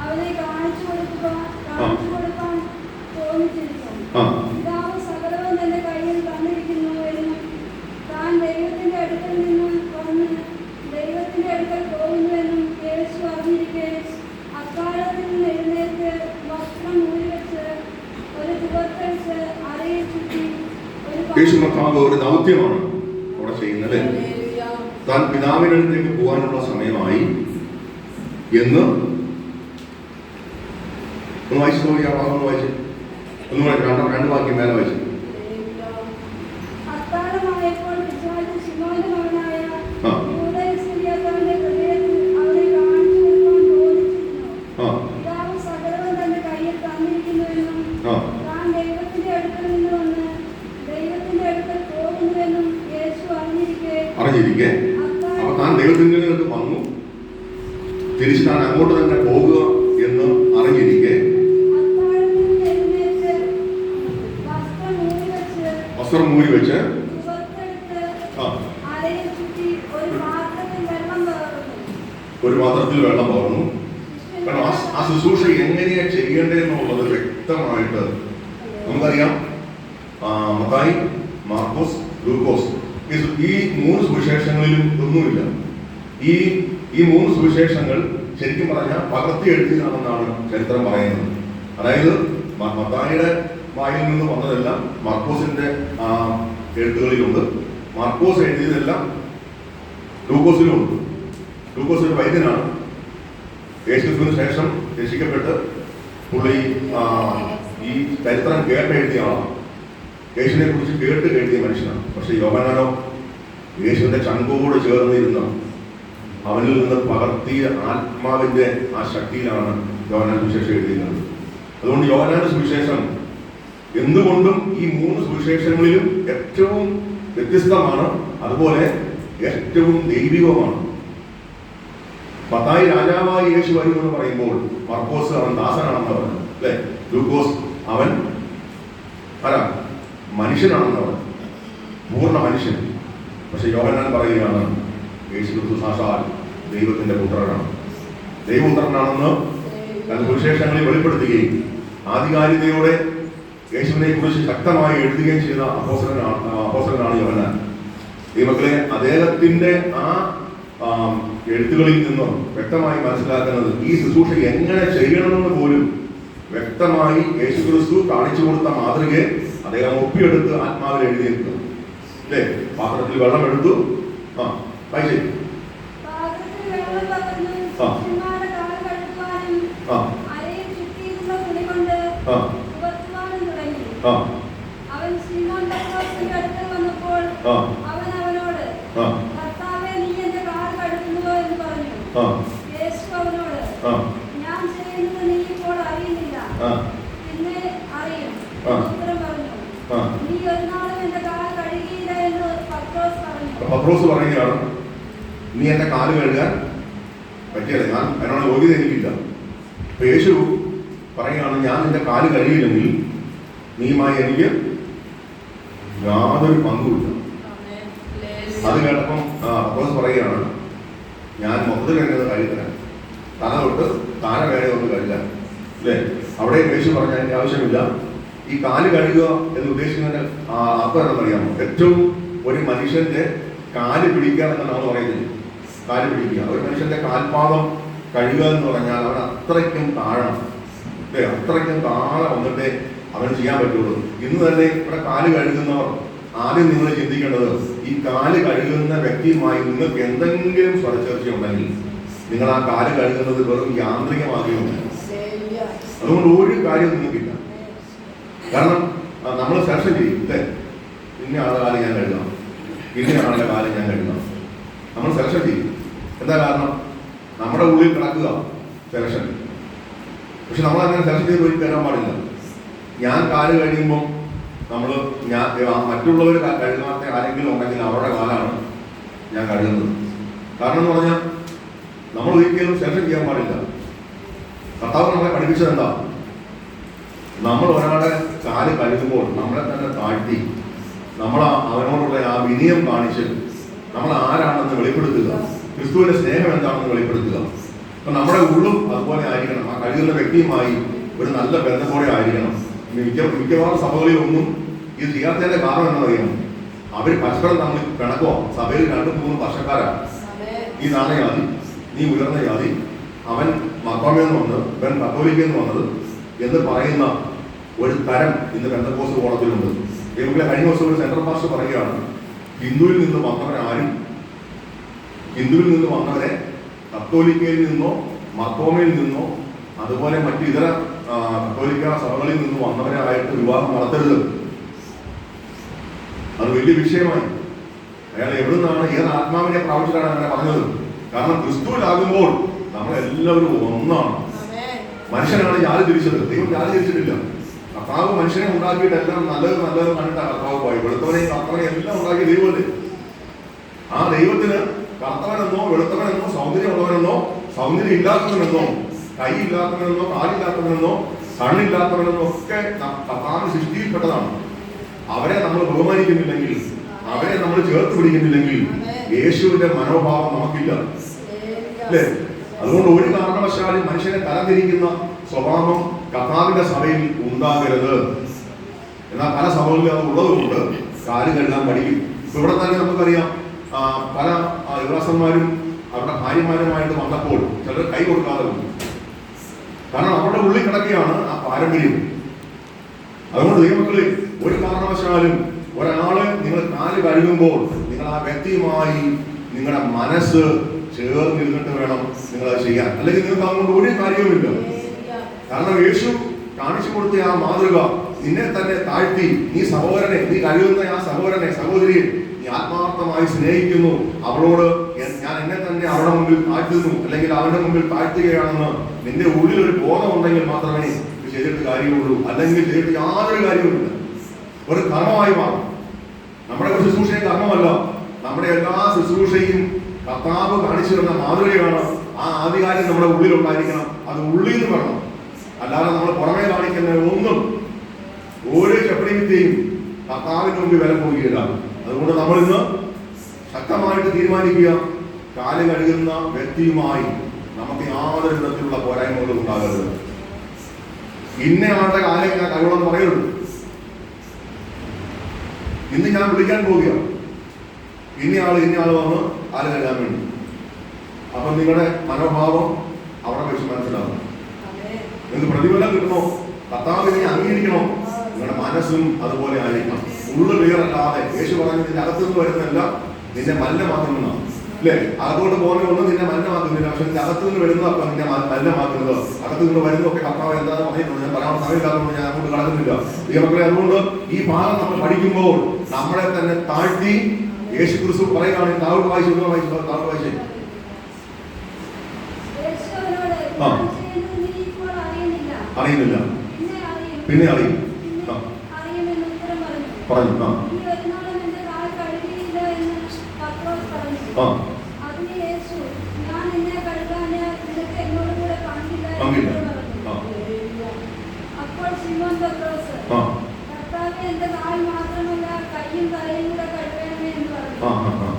അവനെ കാണിച്ചു കൊടുക്കാൻ തോന്നിച്ചിരിക്കുന്നു. പിതാവ് സകലവും തന്റെ കയ്യിൽ തന്നിരിക്കുന്നു എന്നും താൻ ദൈവത്തിന്റെ അടുക്കൽ നിന്നും വന്ന് ദൈവത്തിന്റെ അടുക്കൽ പോകുന്നുവെന്നും യേശു അറിഞ്ഞിരിക്കെ അക്കാലത്തിൽ നിന്ന് എഴുന്നേറ്റ് വസ്ത്രം ഊരിവെച്ച് ഒരു ചുവത്തഴിച്ച് അരയിൽ ചുറ്റി ഒരു ദൗത്യമാണ് അവിടെ ചെയ്യുന്നത്. താൻ പിതാവിനടുത്തേക്ക് പോകാനുള്ള സമയമായി എന്ന് ഒന്ന് വായിച്ചു നോക്കി. ആ ഭാഗം ഒന്ന് വായിച്ചു, ഒന്ന് വായിച്ചു, രണ്ട് വാക്യം മേലെ വായിച്ചു. അറിഞ്ഞിരിക്കെ അപ്പൊ താൻ ദൈവത്തിന്റെ അടുത്ത് വന്നു, തിരിച്ച് താൻ അങ്ങോട്ട് തന്നെ പോകുക എന്ന് അറിഞ്ഞിരിക്കെ വസ്ത്രം മൂരി വെച്ച് ഒരു പാത്രത്തിൽ വെള്ളം പകർന്നു. കാരണം ആ ശുശ്രൂഷ എങ്ങനെയാ ചെയ്യേണ്ടതെന്നുള്ളത് വ്യക്തമായിട്ട് നമുക്കറിയാം. മത്തായി, മാർക്കോസ്, ലൂക്കോസ് ഈ മൂന്ന് സുവിശേഷങ്ങളിലും ഒന്നുമില്ല. ഈ മൂന്ന് സുവിശേഷങ്ങൾ ശരിക്കും പറഞ്ഞാൽ പകർത്തി എഴുതിയതാണെന്നാണ് ചരിത്രം പറയുന്നത്. അതായത് മത്തായിയുടെ വായിൽ നിന്ന് വന്നതെല്ലാം മാർക്കോസിന്റെ എഴുത്തുകളിലുണ്ട്. മാർക്കോസ് എഴുതിയതെല്ലാം ലൂക്കോസിലുമുണ്ട്. ലൂക്കോസ് ഒരു വൈദ്യനാണ്. യേശുവിന് ശേഷം രക്ഷിക്കപ്പെട്ട് പുള്ളി ഈ ചരിത്രം കേട്ട് എഴുതിയ ആളാണ്. യേശുവിനെ കുറിച്ച് കേട്ട് എഴുതിയ മനുഷ്യനാണ്. പക്ഷെ യോഹന്നാനോ യേശുവിന്റെ ചങ്കോട് ചേർന്നിരുന്ന അവനിൽ നിന്ന് പകർത്തിയ ആത്മാവിന്റെ ആ ശക്തിയിലാണ് യോഹന്നാൻ സുവിശേഷം എഴുതിയിരുന്നത്. അതുകൊണ്ട് യോഹന്നാന്റെ സുവിശേഷം എന്തുകൊണ്ടും ഈ മൂന്ന് സുവിശേഷങ്ങളിലും ഏറ്റവും വ്യത്യസ്തമാണ്, അതുപോലെ ഏറ്റവും ദൈവികവുമാണ്. മത്തായി രാജാവായി യേശു വരുമെന്ന് പറയുമ്പോൾ മർക്കോസ് അവൻ ദാസനാണെന്ന് പറഞ്ഞു, അല്ലെ? ലൂക്കോസ് അവൻ ആരാ? മനുഷ്യനാണെന്ന് പറഞ്ഞു, പൂർണ്ണ മനുഷ്യൻ. പക്ഷെ യോഹന്നാൻ പറയുകയാണ് യേശു ക്രിസ്തു സാക്ഷാൽ ദൈവത്തിന്റെ പുത്രനാണ്, ദൈവപുത്രനാണെന്ന് തന്റെ സുവിശേഷങ്ങളിൽ വെളിപ്പെടുത്തുകയും ആധികാരികതയോടെ യേശുവിനെ കുറിച്ച് ശക്തമായി എഴുതുകയും ചെയ്ത അപ്പോസ്തലനാണ് യോഹന്നാൻ. ദൈവത്തിലെ അദ്ദേഹത്തിന്റെ ആ എഴുത്തുകളിൽ നിന്നും വ്യക്തമായി മനസ്സിലാക്കുന്നത് ഈ ശുശ്രൂഷ എങ്ങനെ ചെയ്യണമെന്ന് പോലും വ്യക്തമായി യേശു ക്രിസ്തു കാണിച്ചു കൊടുത്ത മാതൃകയെ അദ്ദേഹം ഒപ്പിയെടുത്ത് ആത്മാവിൽ എഴുതിയിരിക്കുന്നു. അല്ലേ? പാത്രത്തിൽ വെള്ളം എടുത്തു, വായിച്ചേ. പത്രോസ് പറയുകയാണ്, നീ എന്റെ കാല് കഴുകാൻ പറ്റിയല്ല, ഞാൻ അതിനുള്ള യോഗ്യത എനിക്കില്ല. അപ്പൊ യേശു പറയുകയാണ്, ഞാൻ നിന്റെ കാല് കഴുകിയില്ലെങ്കിൽ നീയുമായി എനിക്ക് യാതൊരു പങ്കുമില്ല. അത് കേട്ടപ്പം പത്രോസ് പറയുകയാണ്, ഞാൻ മൊത്തത്തിൽ എന്നത് കഴുകാൻ, തല തൊട്ട് താര വേറെ ഒന്ന് കഴുകാൻ, അല്ലേ? അവിടെ യേശു പറഞ്ഞ അതിന്റെ ആവശ്യമില്ല. ഈ കാല് കഴുകുക എന്ന് ഉദ്ദേശിക്കുന്നതിന്റെ അർത്ഥം എന്താണെന്നറിയാമോ? ഏറ്റവും ഒരു മനുഷ്യന്റെ കാല് പിടിക്കുക എന്നാണ് നമ്മൾ പറയുന്നത്. കാല് പിടിക്കുക, ഒരു മനുഷ്യന്റെ കാൽപാദം കഴുകുക എന്ന് പറഞ്ഞാൽ അവൻ അത്രയ്ക്കും താഴണം, അല്ലേ? അത്രയ്ക്കും താഴെ വന്നിട്ടേ അവന് ചെയ്യാൻ പറ്റുള്ളൂ. ഇന്ന് തന്നെ ഇവിടെ കാല് കഴുകുന്നവർ ആദ്യം നിങ്ങൾ ചിന്തിക്കേണ്ടത്, ഈ കാല് കഴുകുന്ന വ്യക്തിയുമായി നിങ്ങൾക്ക് എന്തെങ്കിലും സ്വരച്ചേർച്ച ഉണ്ടെങ്കിൽ നിങ്ങൾ ആ കാല് കഴുകുന്നത് വെറും യാന്ത്രികമാകുകയുണ്ട്. അതുകൊണ്ട് ഒരു കാര്യം നിങ്ങൾക്കില്ല. കാരണം നമ്മൾ സെലക്ഷൻ ചെയ്യും, അല്ലേ? ഇന്ന ആളുടെ കാലം ഞാൻ കഴുകാം, ഇന്ന ആളുടെ കാലം ഞാൻ കഴുകാം. നമ്മൾ സെലക്ഷൻ ചെയ്യും. എന്താ കാരണം? നമ്മുടെ ഉള്ളിൽ കിടക്കുക സെലക്ഷൻ. പക്ഷെ നമ്മൾ അങ്ങനെ സെലക്ഷൻ ചെയ്ത് പോയി കയറാൻ പാടില്ല. ഞാൻ കാല് കഴിയുമ്പോൾ മറ്റുള്ളവർ കഴുകാത്ത ആരെങ്കിലും ഉണ്ടെങ്കിൽ അവരുടെ കാലാണ് ഞാൻ കഴുകുന്നത്. കാരണം എന്ന് പറഞ്ഞാൽ നമ്മൾ ഒരിക്കലും സെലക്ഷൻ ചെയ്യാൻ പാടില്ല. കർത്താവ് നമ്മളെ പഠിപ്പിച്ചത് എന്താ? നമ്മൾ ഒരാളുടെ കാല് കഴുകുമ്പോൾ നമ്മളെ തന്നെ താഴ്ത്തി നമ്മൾ അവനോടുള്ള ആ വിനയം കാണിച്ച് നമ്മൾ ആരാണെന്ന് വെളിപ്പെടുത്തുക, ക്രിസ്തുവിന്റെ സ്നേഹം എന്താണെന്ന് വെളിപ്പെടുത്തുക. അപ്പൊ നമ്മുടെ ഉള്ളും അതുപോലെ ആയിരിക്കണം. ആ കഴിയുന്ന വ്യക്തിയുമായി ഒരു നല്ല ബന്ധത്തോടെ ആയിരിക്കണം. മിക്കവാറും സഭകളിലൊന്നും ഇത് ചെയ്യാത്തതിന്റെ കാരണം എന്നറിയാം, അവർ പരസ്പരം തമ്മിൽ പിണക്കോ. സഭയിൽ 2-3 വർഷക്കാരാ. ഈ നാണയ ജാതി, നീ ഉയർന്ന ജാതി, അവൻ മർത്തോമയെന്ന് വന്നത്, ഇവൻ കത്തോലിക്കെന്ന് വന്നത് എന്ന് പറയുന്ന ഒരു തരം ഇന്ന് പെന്തക്കോസ്ത് കോളത്തിലുണ്ട്. ദൈവങ്ങളെ, കഴിഞ്ഞ ദിവസം ഒരു സെൻട്രൽ പാസ്റ്റർ പറയുകയാണ്, ഹിന്ദുവിൽ നിന്ന് വന്നവരെ കത്തോലിക്കയിൽ നിന്നോ മർത്തോമയിൽ നിന്നോ അതുപോലെ മറ്റു ഇതര കത്തോലിക്ക സഭകളിൽ നിന്ന് വന്നവരെ ആയിട്ട് വിവാഹം നടത്തരുത്. അത് വലിയ വിഷയമായി. അയാൾ എവിടുന്നാണ്, ഏത് ആത്മാവിനെ പ്രാപിച്ചിട്ടാണ് അങ്ങനെ പറഞ്ഞത്? കാരണം ക്രിസ്തുവിലാകുമ്പോൾ നമ്മളെല്ലാവരും ഒന്നാണ്. മനുഷ്യനാണ് ജാതി തിരിച്ചത്, ദൈവം ജാതി തിരിച്ചിട്ടില്ല. കർത്താവ് മനുഷ്യനെ ഉണ്ടാക്കിയിട്ട് എല്ലാം നല്ലത് കണ്ടിട്ടാണ് കർത്താവ് പോയി. വെളുത്തവനെയും കർത്തവനെയും എല്ലാം ഉണ്ടാക്കിയ ദൈവമല്ലേ. ആ ദൈവത്തിന് കർത്തവനെന്നോ വെളുത്തവനെന്നോ സൗന്ദര്യമുള്ളവനെന്നോ സൗന്ദര്യം ഇല്ലാത്തവനെന്നോ കൈ ഇല്ലാത്തവനെന്നോ കാലില്ലാത്തവനെന്നോ കണ്ണില്ലാത്തവനെന്നോ ഒക്കെ കർത്താവിന്റെ സൃഷ്ടിയിൽപ്പെട്ടതാണ്. അവരെ നമ്മൾ ബഹുമാനിക്കുന്നില്ലെങ്കിൽ, അവരെ നമ്മൾ ചേർത്ത് പിടിക്കുന്നില്ലെങ്കിൽ യേശുവിന്റെ മനോഭാവം നമുക്കില്ല, അല്ലേ? അതുകൊണ്ട് ഒരു കാരണവശാലും മനുഷ്യനെ തരംതിരിക്കുന്ന സ്വഭാവം കർത്താവിന്റെ സഭയിൽ ഉണ്ടാകരുത്. എന്നാൽ പല സഭകളിലും അത് ഉള്ളതുകൊണ്ട് കാല് കഴുകാൻ പഠിക്കും. ഇപ്പൊ ഇവിടെ തന്നെ നമുക്കറിയാം, പല യുവരാസന്മാരും അവരുടെ ഭാര്യമാരുമായിട്ട് വന്നപ്പോൾ ചിലർ കൈ കൊടുക്കാതെ വന്നു. കാരണം അവരുടെ ഉള്ളിൽ കിടക്കുകയാണ് ആ പാരമ്പര്യം. അതുകൊണ്ട് ദൈവമക്കളെ, ഒരു കാരണവശാലും ഒരാള് നിങ്ങൾ കാല് കഴുകുമ്പോൾ നിങ്ങൾ ആ വ്യക്തിയുമായി നിങ്ങളുടെ മനസ്സ് ചേർന്നിരുന്നിട്ട് വേണം നിങ്ങൾ അത് ചെയ്യാൻ. അല്ലെങ്കിൽ നിങ്ങൾക്ക് അതുകൊണ്ട് ഒരു കാര്യവുമില്ല. കാരണം യേശു കാണിച്ചു കൊടുത്ത ആ മാതൃക, നിന്നെ തന്നെ താഴ്ത്തി, നീ സഹോദരനെ, നീ കഴിയുന്ന ആ സഹോദരനെ സഹോദരിയെ നീ ആത്മാർത്ഥമായി സ്നേഹിക്കുന്നു, അവളോട് ഞാൻ എന്നെ തന്നെ അവരുടെ മുമ്പിൽ താഴ്ത്തുന്നു അല്ലെങ്കിൽ അവരുടെ മുമ്പിൽ താഴ്ത്തുകയാണെന്ന് നിന്റെ ഉള്ളിൽ ഒരു ബോധം ഉണ്ടെങ്കിൽ മാത്രമേ ഇത് ചെയ്തിട്ട് കാര്യമുള്ളൂ. അല്ലെങ്കിൽ ചെയ്തിട്ട് യാതൊരു കാര്യവുമില്ല. ഒരു കർമ്മമായി മാറും. നമ്മുടെ ഒരു ശുശ്രൂഷയും കർമ്മമല്ല, നമ്മുടെ എല്ലാ ശുശ്രൂഷയും കർത്താവ് കാണിച്ചു തരുന്ന മാതൃകയാണ്. ആ ആധികാരം നമ്മുടെ ഉള്ളിൽ ഉണ്ടായിരിക്കണം. അത് ഉള്ളിൽ നിന്ന് വരണം. അല്ലാതെ നമ്മൾ പുറമേ കാണിക്കുന്ന ഒന്നും ഓരോ ചപ്പടിവിദ്യയും കർത്താവിന്റെ മുമ്പിൽ വില പോവുകയില്ല. അതുകൊണ്ട് നമ്മൾ ഇന്ന് ശക്തമായിട്ട് തീരുമാനിക്കുക, കാല് കഴുകുന്ന വ്യക്തിയുമായി നമുക്ക് യാതൊരു വിധത്തിലുള്ള പോരായ്മകളും ഉണ്ടാകരുത്. ഇന്നയാളുടെ കാലം ഞാൻ കഴുകണമെന്ന് പറയരുത്. ഇന്ന് ഞാൻ വിളിക്കാൻ പോവുക, ഇന്നയാള് വന്ന് കാല് കഴുകാൻ വേണ്ടി. അപ്പൊ നിങ്ങളുടെ മനോഭാവം അവിടെ വെച്ച് മനസ്സിലാവും. നിങ്ങൾക്ക് പ്രതിഫലം കിട്ടണോ, കർത്താവിനെ അംഗീകരിക്കണോ, നിങ്ങളുടെ മനസ്സും അതുപോലെ ആയിരിക്കണം. ഉള്ളു ക്ലിയറല്ലാതെ, യേശു പറഞ്ഞു നിന്റെ അകത്തുനിന്ന് വരുന്നതല്ല നിന്നെ മലിനമാക്കുന്നതാണ്, അല്ലേ? അകത്തോട്ട് പോകുന്ന ഒന്നും നിന്നെ മലിനമാക്കുന്നില്ല, പക്ഷെ നിന്റെ അകത്തുനിന്ന് വരുന്നതൊക്കെ നിന്നെ മലിനമാക്കുന്നത്. അകത്തുനിന്ന് വരുന്നതൊക്കെ കർത്താവ് എന്താണെന്ന് പറഞ്ഞിട്ടുണ്ട്. ഞാൻ പറയാൻ സമയമില്ലാത്തതുകൊണ്ട് ഞാൻ അങ്ങോട്ട് കടക്കുന്നില്ല. ദൈവമക്കളെ, അതുകൊണ്ട് ഈ ഭാഗം നമ്മൾ പഠിക്കുമ്പോൾ നമ്മളെ തന്നെ താഴ്ത്തി യേശു ക്രിസ്തു പറയുകയാണ്. താഴോട്ട് വായിച്ചു അറിയുന്നില്ല, പിന്നെ അറിയും പറഞ്ഞു. അപ്പോൾ ശിമോൻ പത്രോസ്, കർത്താവേ, എന്റെ കാൽ മാത്രമല്ല കൈയും തലയും കൂടെ കഴുകണമേ എന്ന് പറഞ്ഞു.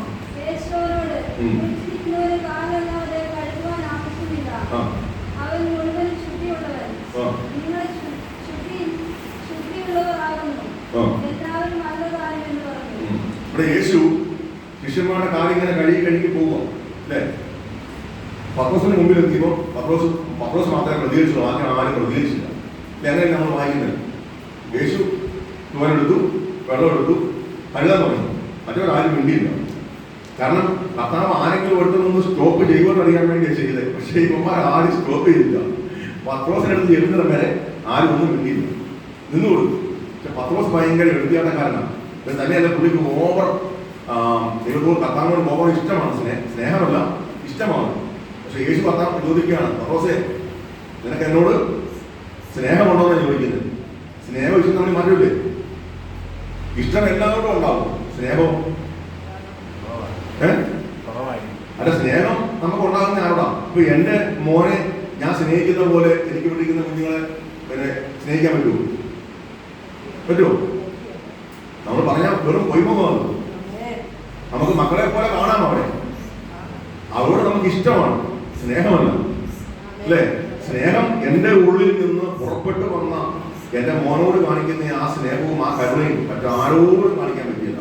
യേശുവിനോട്, കുളിച്ചിരിക്കുന്നവന് കാലല്ലാതെ കഴുകുവാൻ ആവശ്യമില്ല, അവൻ മുഴുവൻ ശുദ്ധിയുള്ളവൻ, നിങ്ങൾ ശുദ്ധിയുള്ളവരാകുന്നു, എല്ലാവരും നല്ല കാര്യം എന്ന് പറഞ്ഞു. ഇവിടെ യേശു ശിഷ്യന്മാരുടെ കാലിങ്ങനെ കഴുകി പോവുക, അല്ലേ? പത്രോസിന് മുമ്പിൽ എത്തിയപ്പോൾ പത്രോസ് മാത്രമേ പ്രതികരിച്ചുള്ളൂ. ആരും പ്രതികരിച്ചില്ല. അങ്ങനെ നമ്മൾ വായിക്കുന്നത്, യേശു തോനെടുത്തു, വെള്ളമെടുത്തു, കഴുകാൻ തുടങ്ങി. മറ്റവരാരും മിണ്ടിയില്ല. കാരണം കർത്താവ് ആരെങ്കിലും എടുത്തൊന്ന് സ്റ്റോപ്പ് ചെയ്യുമെന്ന് അറിയാൻ വേണ്ടിയാണ് ചെയ്തത്. പക്ഷേ ഇവന്മാർ ആരും സ്റ്റോപ്പ് ചെയ്തില്ല. പത്രോസിനടുത്ത് ചെല്ലുന്നത് വരെ ആരും ഒന്നും മിണ്ടിയില്ല, നിന്നു കൊടുത്തു. പക്ഷെ പത്രോസ് ഭയങ്കര എടുത്തിയാട്ടക്കാരനാണ്. തന്നെയല്ല, പുള്ളിക്ക് ഓവർ ദൈവത്തോട് കർത്താവിനോട് ഓവർ ഇഷ്ടമാണ്. സ്നേഹമല്ല, ഇഷ്ടമാണ്. പക്ഷെ യേശു കർത്താവ് ചോദിക്കുകയാണ്, പത്രോസേ, നിനക്ക് എന്നോട് സ്നേഹമുണ്ടോ എന്നാണ് ചോദിക്കുന്നത്. സ്നേഹം ഇഷ്ടം നമ്മൾ മാറ്റില്ലേ? ഇഷ്ടം എല്ലാവരോടും ഉണ്ടാവും, സ്നേഹം അല്ല. സ്നേഹം നമുക്ക് ഉണ്ടാകുന്ന ആരോടാ? ഇപ്പൊ എന്റെ മോനെ ഞാൻ സ്നേഹിക്കുന്ന പോലെ എനിക്ക് വിളിക്കുന്ന കുഞ്ഞുങ്ങളെ പിന്നെ സ്നേഹിക്കാൻ പറ്റുമോ? നമ്മൾ പറഞ്ഞാൽ വെറും പൊയ്മമാണ്. നമുക്ക് മക്കളെ പോലെ കാണാം. അവരോട് നമുക്ക് ഇഷ്ടമാണ്, സ്നേഹമല്ല. അല്ലേ? സ്നേഹം എൻ്റെ ഉള്ളിൽ നിന്ന് പുറപ്പെട്ടു വന്ന എൻ്റെ മോനോട് കാണിക്കുന്ന ആ സ്നേഹവും ആ കരുണയും മറ്റാരോടും കാണിക്കാൻ പറ്റില്ല.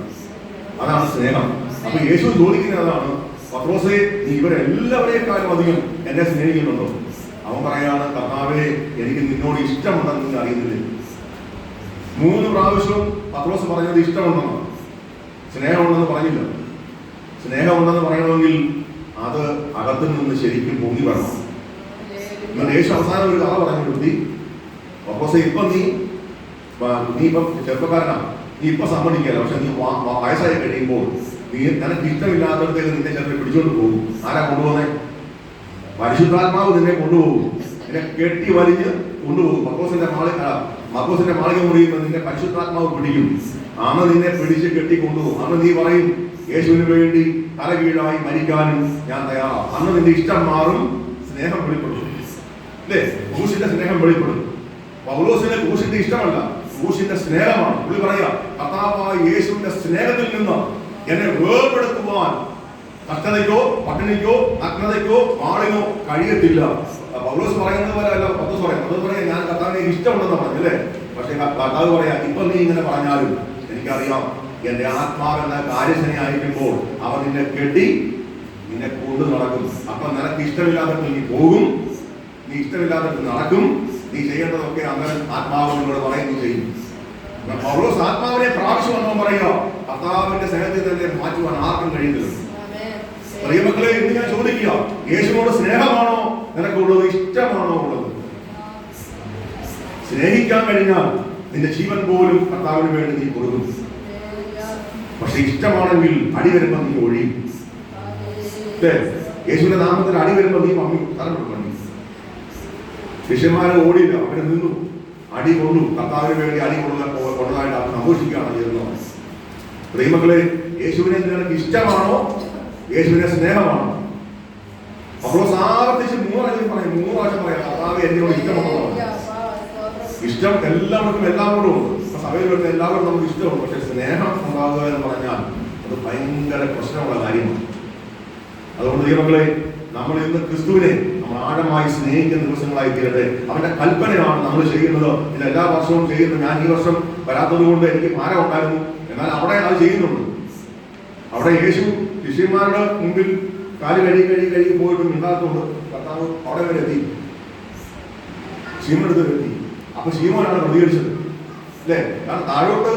അതാണ് സ്നേഹം. അപ്പൊ യേശു ചോദിക്കുന്നത് അതാണ്, പത്രോസേ, നീ ഇവരെല്ലാവരെക്കാളും അധികം എന്നെ സ്നേഹിക്കുന്നുണ്ടോ? അവൻ പറയാണ്, കർത്താവേ, എനിക്ക് നിന്നോട് ഇഷ്ടമുണ്ടെന്ന് നീ അറിയുന്നില്ലേ? 3 പ്രാവശ്യവും പത്രോസ് പറഞ്ഞത് ഇഷ്ടമുണ്ടെന്ന്, സ്നേഹമുണ്ടെന്ന് പറഞ്ഞില്ല. സ്നേഹമുണ്ടെന്ന് പറയണമെങ്കിൽ അത് അകത്തു നിന്ന് ശരിക്കും പൊങ്ങി വരണം. എന്നാൽ യേശു അവസാനം ഒരു കഥ പറഞ്ഞു കൊടുത്തി, പത്രോസേ, ഇപ്പം നീ ഇപ്പം ചെറുപ്പക്കാരനാണ്, നീ ഇപ്പൊ സമ്മതിക്കല്ല, പക്ഷെ നീ വയസ്സായി കഴിയുമ്പോൾ നിനക്ക് ഇഷ്ടമില്ലാത്തടത്തേക്ക് നിന്നെ ചിലപ്പോൾ പിടിച്ചോണ്ട് പോകും. ആരാ കൊണ്ടുപോകുന്നേ? പരിശുദ്ധാത്മാവ് നിന്നെ കൊണ്ടുപോകും, നിന്നെ കെട്ടി വലിഞ്ഞ് കൊണ്ടുപോകും. മക്കോസിന്റെ മാളിക മുറിയുമ്പോൾ നിന്നെ പരിശുദ്ധാത്മാവ് പിടിക്കും. അന്ന് നിന്നെ പിടിച്ച് കെട്ടി കൊണ്ടുപോകും. അന്ന് നീ പറയും, യേശുവിന് വേണ്ടി തലകീഴായി മരിക്കാനും ഞാൻ തയ്യാറാണ്. അന്ന് നിന്റെ ഇഷ്ടം മാറും, സ്നേഹം വെളിപ്പെടും. അല്ലേ? ക്രൂശിന്റെ സ്നേഹം വെളിപ്പെടും. പൗലോസിന് ക്രൂശിന്റെ ഇഷ്ടമല്ല, ക്രൂശിന്റെ സ്നേഹമാണ്. പുള്ളി പറയാ, കർത്താവായ യേശുവിന്റെ സ്നേഹത്തിൽ നിന്ന് എന്നെ വേർപെടുത്തുവാൻ കഷ്ടതയ്ക്കോ പട്ടിണിക്കോ നഗ്നതയ്ക്കോ വാളിനോ കഴിയത്തില്ല. പൗലോസ് പറയുന്നത് പോലെ അല്ല പത്രോസ് പറയാം, ഞാൻ കർത്താവിനെ ഇഷ്ടമുണ്ടെന്ന് പറഞ്ഞു, അല്ലേ? പക്ഷെ കർത്താവ് പറയാ, ഇപ്പൊ നീ ഇങ്ങനെ പറഞ്ഞാലും എനിക്കറിയാം, എന്റെ ആത്മാവെന്ന കാര്യസ്ഥനായിരിക്കുമ്പോൾ അവൻ നിന്നെ കെട്ടി നിന്നെ കൊണ്ടു നടക്കും. അപ്പൊ നിനക്ക് ഇഷ്ടമില്ലാത്ത നീ പോകും, നീ ഇഷ്ടമില്ലാത്ത നടക്കും, നീ ചെയ്യേണ്ടതൊക്കെ അങ്ങനെ ആത്മാവ് നിന്നോട് പറയും, നീ ചെയ്യും. പൗലോസ് ആത്മാവിനെ പ്രാവശ്യം വന്നോ പറയുക, കർത്താവിന്റെ സ്നേഹത്തിൽ തന്നെ മാറ്റുവാൻ ആർക്കും കഴിയുന്നില്ല. പ്രിയമക്കളെ, ഇന്ന് ഞാൻ ചോദിക്കുക, യേശുവിനോട് സ്നേഹമാണോ നിനക്കുള്ളത്, ഇഷ്ടമാണോ ഉള്ളത്? സ്നേഹിക്കാൻ കഴിഞ്ഞാൽ നിന്റെ ജീവൻ പോലും കർത്താവിന് വേണ്ടി നീ കൊടുക്കും. പക്ഷെ ഇഷ്ടമാണെങ്കിൽ അടി വരുമ്പോൾ നീ ഒഴിയും. യേശുവിന്റെ നാമത്തിൽ അടി വരുമ്പോൾ നീ മമ്മി തരം കൊടുക്കണം. ശിഷ്യന്മാരെ ഓടിയില്ല, അവരെ നിന്നു, അടി കൊണ്ടു. കർത്താവിന് വേണ്ടി അടി കൊണ്ടതായിട്ട് അവർ ആഘോഷിക്കുകയാണ് ചെയ്യുന്നത്. പ്രിയമക്കളെ, യേശുവിനെ നിനക്ക് ഇഷ്ടമാണോ, യേശുവിനെ സ്നേഹമാണോ? അപ്പോൾ ആവർത്തിച്ച് 3 പ്രാവശ്യം പറയാം, കർത്താവ് എന്നോട് ഇഷ്ടമാണോ? ഇഷ്ടം എല്ലാവർക്കും എല്ലാവരോടും ഉണ്ട്. സഭയിൽ വരുന്ന എല്ലാവരും നമുക്ക് ഇഷ്ടമുണ്ട്. പക്ഷെ സ്നേഹം ഉണ്ടാകുക എന്ന് പറഞ്ഞാൽ അത് ഭയങ്കര പ്രശ്നമുള്ള കാര്യമാണ്. അതുകൊണ്ട് പ്രിയമക്കളെ, നമ്മൾ ഇന്ന് ക്രിസ്തുവിനെ നമ്മൾ ആഴമായി സ്നേഹിക്കുന്ന ദിവസങ്ങളായി തീരട്ടെ. അവന്റെ കൽപ്പനയാണ് നമ്മൾ ചെയ്യുന്നത്. ഇത് എല്ലാ വർഷവും ചെയ്യുന്നത്. ഞാൻ ഈ വർഷം വരാത്തത് കൊണ്ട് എനിക്ക് ഭാരം ഉണ്ടായിരുന്നു, എന്നാൽ അവിടെ അത് ചെയ്യുന്നുണ്ട്. അവിടെ യേശു ശിഷ്യന്മാരുടെ മുമ്പിൽ കാല് കഴുകി പോയിട്ട് മിണ്ടാത്തതുകൊണ്ട് കർത്താവ് അവിടെ വരെ എത്തി, ശീമോന്റെ അടുത്ത് എത്തി. അപ്പൊ ശീമോനാണ് പ്രതികരിച്ചത്, അല്ലേ? കാരണം താഴോട്ട്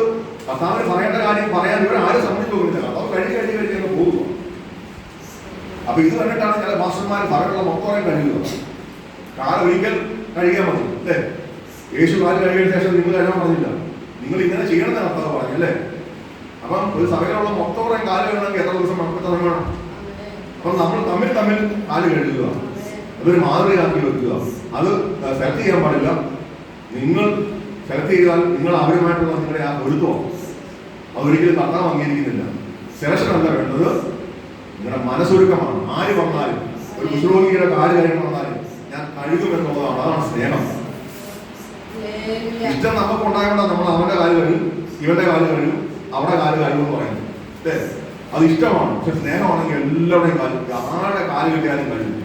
കർത്താവിന് പറയേണ്ട കാര്യം പറയാൻ ഇവരാരും സമ്മതിച്ചു പോകുന്നില്ല. കർത്താവ് കഴുകി അങ്ങ് പോകുക. അപ്പൊ ഇത് കണ്ടിട്ടാണ് ചില മാസ്റ്റർമാർ ഭരണമുള്ള മൊത്തം കഴുകുക. കാലൊരിക്കൽ കഴുകിയാൽ മതി, അല്ലേ? യേശു കാല് കഴുകിയതിനു ശേഷം നിങ്ങൾ കഴുകാൻ പറഞ്ഞില്ല, നിങ്ങൾ ഇങ്ങനെ ചെയ്യണമെന്ന് കർത്താവ് പറഞ്ഞു, അല്ലേ? അപ്പം ഒരു സഭയിലുള്ള മൊത്തം കാല് കഴുകണമെങ്കിൽ എത്ര ദിവസം മക്കൾ വേണം? അപ്പം നമ്മൾ തമ്മിൽ കാല് കഴുകുക, അതൊരു മാതൃകയാക്കി വെക്കുക. അത് സെലക്ട് ചെയ്യാൻ പാടില്ല. നിങ്ങൾ സെലക്ട് ചെയ്താൽ നിങ്ങൾ അവരുമായിട്ടുള്ള നിങ്ങളുടെ ആ പൊരുത്തം അതൊരിക്കലും കർത്താവ് അംഗീകരിക്കുന്നില്ല. സെലക്ഷൻ അല്ല വേണ്ടത്, നിങ്ങളുടെ മനസ്സൊരുക്കമാണ്. ആര് വന്നാലും, ഒരു കുഷ്ഠരോഗിയുടെ കാല് കഴിയണം വന്നാലും ഞാൻ കഴുകുമെന്നുള്ളതാണ്. അതാണ് സ്നേഹം. ഇഷ്ടം നമുക്ക് ഉണ്ടായതുകൊണ്ട് നമ്മൾ അവന്റെ കാല് കഴിയും, ഇവന്റെ കാല് കഴിയും, അവിടെ കാല് കഴിയുമെന്ന് പറയുന്നത്, അല്ലേ? അത് ഇഷ്ടമാണ്. പക്ഷെ സ്നേഹമാണെങ്കിൽ എല്ലാവരുടെയും ആരുടെ കാല് കിട്ടിയാലും കഴിയും.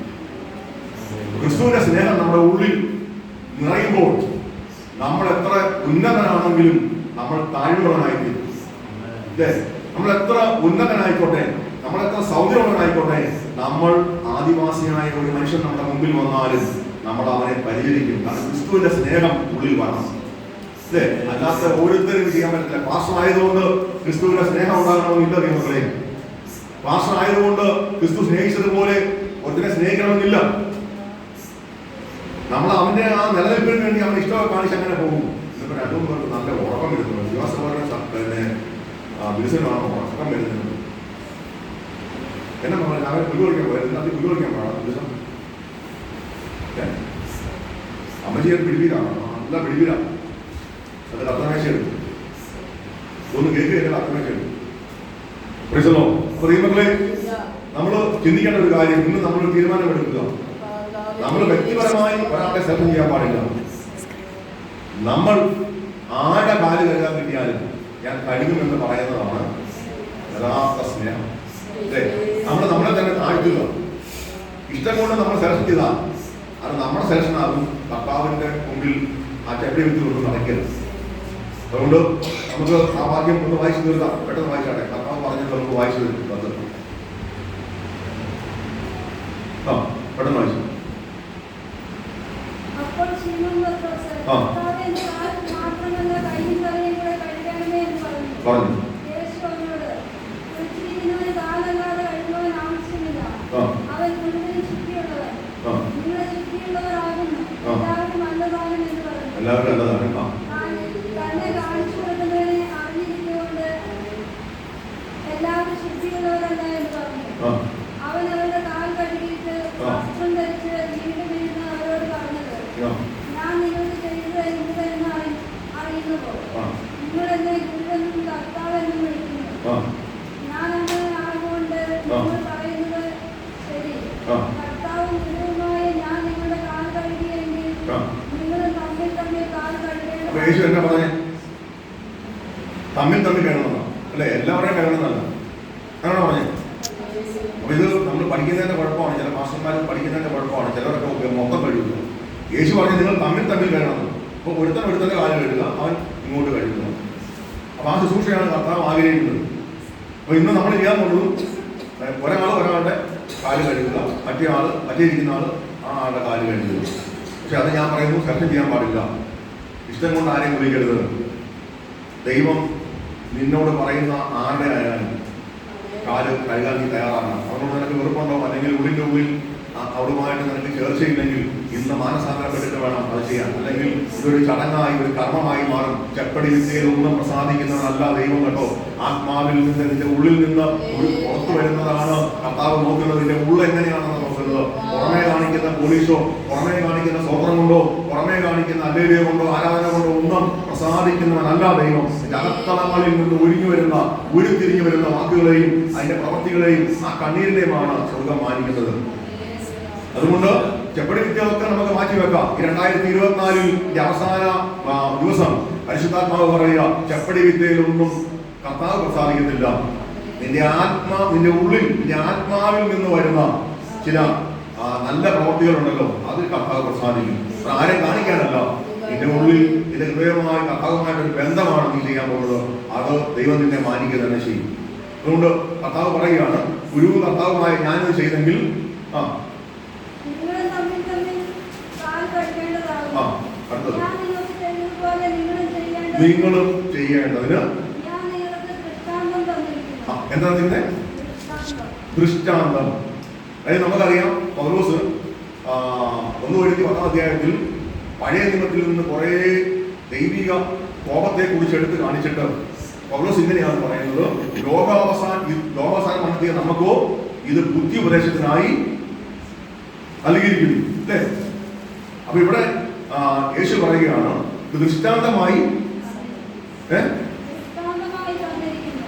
ക്രിസ്തുവിന്റെ സ്നേഹം നമ്മുടെ ഉള്ളിൽ നിറയുമ്പോൾ നമ്മൾ എത്ര ഉന്നതനാണെങ്കിലും നമ്മൾ താഴ്മകളായിത്തീരും, അല്ലേ? നമ്മൾ എത്ര ഉന്നതനായിക്കോട്ടെ, നമ്മൾ എത്ര സൗന്ദര്യമുള്ളവനായിക്കോട്ടെ, നമ്മൾ ആദിവാസിയായ ഒരു മനുഷ്യൻ നമ്മുടെ മുമ്പിൽ വന്നാലും നമ്മൾ അവനെ പരിചരിക്കും. കാരണം ക്രിസ്തുവിന്റെ സ്നേഹം ഉള്ളിൽ വരണം, അല്ലേ? അല്ലാത്ത ഓരോരുത്തരും ചെയ്യാൻ പറ്റില്ല. പാസ്റ്റർ ആയതുകൊണ്ട് ക്രിസ്തുവിന്റെ സ്നേഹം ഉണ്ടാകണമെന്നില്ല. നിയമങ്ങളെ, പാസ്റ്റർ ആയതുകൊണ്ട് ക്രിസ്തു സ്നേഹിച്ചതുപോലെ ഒരുത്തിനെ സ്നേഹിക്കണമെന്നില്ല. നമ്മൾ അവന്റെ ആ നിലനിൽപ്പിന് വേണ്ടി അവൻ ഇഷ്ടമൊക്കെ കാണിച്ച് അങ്ങനെ പോകും. ഇന്നിപ്പോ 2-3 പേർക്ക് നല്ല ഉറക്കം വരുന്നുണ്ട്. വിശ്വാസപരമായ വികസനമാണോ ഉറക്കം വരുന്നുണ്ട്? എന്നാ പറഞ്ഞാൽ അവരെ കുരുവളിക്കാൻ പോയത്, അത് കുരുവളിക്കാൻ പാടാം ദിവസം. അമ്മച്ചിയെ പിടിപ്പിലാണ്, നല്ല പിടിപ്പിലാണ്. അത് അർത്ഥമേശ എടുക്കും, ഒന്ന് കേൾക്കുക, അർത്ഥമേശ എടുക്കും. പ്രശ്നമോ? അപ്പൊ ദൈവങ്ങളെ, നമ്മൾ ചിന്തിക്കേണ്ട ഒരു കാര്യം, ഇന്ന് നമ്മൾ തീരുമാനമെടുക്കുക. നമ്മൾ വ്യക്തിപരമായി ഒരാളെ സെലക്ട് ചെയ്യാൻ പാടില്ല. നമ്മൾ ആരുടെ കാല് കഴുകാൻ കിട്ടിയാലും ഞാൻ കഴുകുമെന്ന് പറയുന്നതാണ് യഥാർത്ഥ സ്നേഹം, അല്ലേ? നമ്മളെ തന്നെ താഴ്ത്തുക. ഇഷ്ടം കൊണ്ട് നമ്മൾ സെലക്ട് ചെയ്താൽ അത് നമ്മുടെ സെലക്ഷനാകും. കർത്താവിന്റെ മുമ്പിൽ ആ ചെപ്പടി വിത്ത് കൊണ്ട് നടക്കരുത്. അതുകൊണ്ട് നമുക്ക് ആ വാക്യം ഒന്ന് വായിച്ചു തീർക്കാം. പെട്ടെന്ന് വായിച്ചാട്ടെ. കർത്താവ് പറഞ്ഞത് നമുക്ക് വായിച്ചു തീർക്കാം. പെട്ടെന്ന് വായിച്ചു. അപ്പോൾ ശിമോൻ പത്രോസ്, കർത്താവേ, എന്റെ കാൽ മാത്രമല്ല കൈയും തലയും കൂടെ കഴുകണമേ എന്ന് പറഞ്ഞു. യേശു അവനോട്, കുളിച്ചിരിക്കുന്നവന് കാലല്ലാതെ കഴുകുവാൻ ആവശ്യമില്ല, അവൻ മുഴുവനും ശുദ്ധിയുള്ളവൻ. നിങ്ങളെ ശുദ്ധിയുള്ളവരാകുന്നു, എല്ലാവരും നല്ലതാകും എന്ന് പറഞ്ഞു. തന്നെ കാണിച്ചു കൊടുക്കുന്നവനെ അറിഞ്ഞിരിക്കുകൊണ്ട് എല്ലാവരും ശുദ്ധിയുള്ളവരല്ല എന്ന് പറഞ്ഞു. അവൻ അവരുടെ കാൽ കഴുകിയിട്ട് വസ്ത്രം ധരിച്ച് വീണ്ടും വീണ്ടും അവരോട് പറഞ്ഞത്, ഞാൻ നിങ്ങൾക്ക് ചെയ്തത് എന്തെന്ന് അറിയുന്നുവോ? നിങ്ങൾ എന്നെ ഗുരുവെന്നും കർത്താവെന്നും വിളിക്കുന്നു. ഞാൻ അങ്ങനെ ആകൊണ്ട് നിങ്ങൾ പറയുന്നത് ശരി. കർത്താവും ഗുരുവുമായ ഞാൻ നിങ്ങളുടെ കാൽ കഴുകിയെങ്കിൽ നിങ്ങൾ തമ്മിൽ തമ്മിൽ കാൽ കഴുകണം. തമ്മിൽ തമ്മിൽ കഴുകണം അല്ലെ? എല്ലാവരെയും കഴുകണമെന്നല്ല, അങ്ങനെ പറഞ്ഞു. അപ്പൊ ഇത് നമ്മൾ പഠിക്കുന്നതിന്റെ കുഴപ്പമാണ്. ചില മാസ്റ്റർമാരും പഠിക്കുന്നതിന്റെ കുഴപ്പമാണ്. ചിലരൊക്കെ മൊത്തം കഴുകുക. യേശു പറഞ്ഞു നിങ്ങൾ തമ്മിൽ തമ്മിൽ കഴുകണം. അപ്പൊ ഒരുത്തന്റെ കാല് കഴുകുക, അവൻ ഇങ്ങോട്ട് കഴുകുക. അപ്പൊ ആ ശുശ്രൂഷയാണ് കർത്താവ് ആഗ്രഹിക്കുന്നത്. അപ്പൊ ഇന്ന് നമ്മൾ ചെയ്യാൻ കൊണ്ടതും ഒരാളുടെ കാല് കഴുകുക, മറ്റേ ഇരിക്കുന്ന ആള് ആ ആളുടെ കാല് കഴുകുക. പക്ഷെ അത് ഞാൻ പറയുന്നു, സെലക്ഷൻ ചെയ്യാൻ പാടില്ല. ഇഷ്ടം കൊണ്ട് ആരെയും വിളിക്കരുത്. ദൈവം നിന്നോട് പറയുന്ന ആരുടെ ആയാലും കാല് കഴുകാൻ നീ തയ്യാറാകണം. അവനോട് നിനക്ക് വെറുപ്പുണ്ടോ, അല്ലെങ്കിൽ ഉള്ളിൻ്റെ ഉള്ളിൽ അവളുമായിട്ട് നിനക്ക് ചേർച്ചയില്ലെങ്കിൽ ഇന്ന് മാനസാന്തരപ്പെട്ടിട്ട് വേണം അത് ചെയ്യാൻ. അല്ലെങ്കിൽ ഇതൊരു ചടങ്ങായി, ഒരു കർമ്മമായി മാറും. ചെപ്പടി വിദ്യയിൽ ഒന്നും പ്രസാദിക്കുന്നവനല്ല ദൈവം കേട്ടോ. ആത്മാവിൽ നിന്ന്, നിന്റെ ഉള്ളിൽ നിന്ന് ഒരു പുറത്തു വരുന്നതാണ് കർത്താവ് നോക്കുന്നത്. നിന്റെ ഉള്ളിൽ എങ്ങനെയാണെന്ന് നോക്കുന്നത്. പുറമേ കാണിക്കുന്ന പോലീസോ, പുറമേ കാണിക്കുന്ന സ്വപ്നം കൊണ്ടോ, പുറമേ കാണിക്കുന്ന അല്ലേലിയ കൊണ്ടോ, ആരാധന കൊണ്ടോ ഒന്നും പ്രസാദിക്കുന്നവനല്ല ദൈവം. ജഗത്തളങ്ങളിൽ നിന്ന് ഉരുത്തിരിഞ്ഞു വരുന്ന വാക്കുകളെയും അതിന്റെ പ്രവൃത്തികളെയും ആ കണ്ണീരിനെയുമാണ് സ്വർഗം മാനിക്കുന്നത്. അതുകൊണ്ട് ചെപ്പടി വിദ്യകളൊക്കെ നമുക്ക് മാറ്റിവെക്കാം. ഈ 2024 അവസാന ദിവസം പരിശുദ്ധാത്മാവ് പറയുക, ചെപ്പടി വിദ്യയിലൊന്നും കർത്താവ് പ്രസാദിക്കുന്നില്ല. നിന്റെ ഉള്ളിൽ, നിന്റെ ആത്മാവിൽ നിന്ന് വരുന്ന ചില നല്ല പ്രവൃത്തികളുണ്ടല്ലോ, അത് കർത്താവ് പ്രസാദിക്കും. ആരും കാണിക്കാനല്ല, നിന്റെ ഉള്ളിൽ നിന്റെ ഹൃദയവുമായി കർത്താവുമായിട്ടൊരു ബന്ധമാണ് നീ ചെയ്യാൻ പോകുന്നത്. അത് ദൈവം നിന്നെ മാനിക്കുക തന്നെ ചെയ്യും. അതുകൊണ്ട് കർത്താവ് പറയുകയാണ്, ഗുരുവും കർത്താവുമായി ഞാനിത് ചെയ്തെങ്കിൽ നിങ്ങളും ചെയ്യേണ്ടതിന് എന്താ നിങ്ങളുടെ ദൃഷ്ടാന്തം. അതായത് നമുക്കറിയാം, പൗലോസ് 1:10 പഴയ നിയമത്തിൽ നിന്ന് കുറെ ദൈവിക കോപത്തെ കുറിച്ച് എടുത്ത് കാണിച്ചിട്ട് പൗലോസ് ഇങ്ങനെയാണ് പറയുന്നത്, ലോകാവസാനം നടത്തിയ നമുക്കോ ഇത് ബുദ്ധി ഉപദേശത്തിനായി നൽകിയിരിക്കുന്നു അല്ലേ? അപ്പൊ ഇവിടെ യേശു പറയുകയാണ്, ഇത് ദൃഷ്ടാന്തമായി